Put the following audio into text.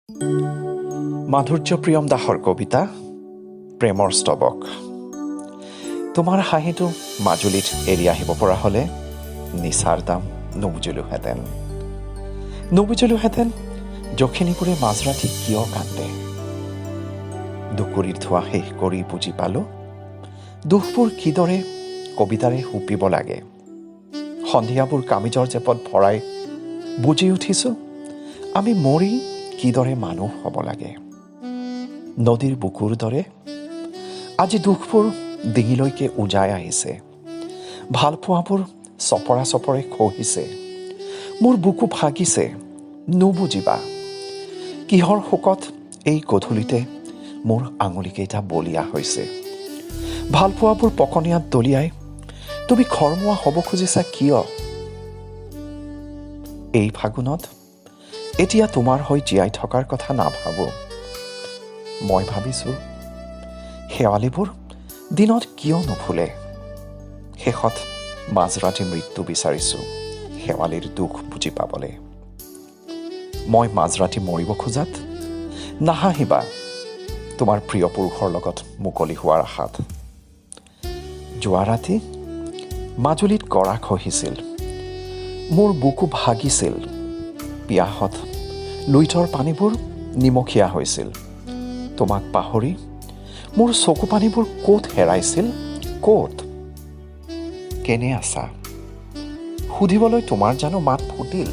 মাধুৰ্যপ্ৰিয়ম দাসৰ কবিতা প্ৰেমৰ স্তৱক। তোমাৰ হাঁহিটো মাজুলীত এৰি আহিব পৰা হ'লে নিচাৰ দাম নুবুজিলোহেঁতেন যখিনীবোৰে মাজৰাতি কিয় কান্দে। দুকুৰিৰ ধোৱা শেষ কৰি বুজি পালো দুখবোৰ কিদৰে কবিতাৰে হুপিব লাগে। সন্ধিয়াবোৰ কামিজৰ জেপত ভৰাই বুজি উঠিছো আমি মৰি কিদৰে মানুহ হ'ব লাগে। নদীৰ বুকুৰ দৰে আজি দুখবোৰ ডিঙিলৈকে উজাই আহিছে। ভালপোৱাবোৰ চপৰা চপৰে খহিছে। মোৰ বুকু ভাগিছে নুবুজিবা কিহৰ শোকত এই গধূলিতে মোৰ আঙুলিকেইটা বলিয়া হৈছে। ভালপোৱাবোৰ পকনীয়াত দলিয়াই তুমি খৰমুৱা হ'ব খুজিছা কিয়। এই ফাগুনত এতিয়া তোমাৰ হৈ জীয়াই থকাৰ কথা নাভাবোঁ। মই ভাবিছোঁ শেৱালিবোৰ দিনত কিয় নুফুলে। শেষত মাজৰাতি মৃত্যু বিচাৰিছোঁ শেৱালিৰ দুখ বুজি পাবলৈ। মই মাজৰাতি মৰিব খোজাত নাহাঁহিবা তোমাৰ প্ৰিয় পুৰুষৰ লগত মুকলি হোৱাৰ আশাত। যোৱা ৰাতি মাজুলীত গৰা খহিছিল, মোৰ বুকু ভাগিছিল। পিয়াহত লুইতৰ পানীবোৰ নিমখীয়া হৈছিল। তোমাক পাহৰি মোৰ চকু পানীবোৰ ক'ত হেৰাইছিল, ক'ত কেনে আছা সুধিবলৈ তোমাৰ জানো মাত ফুটিল।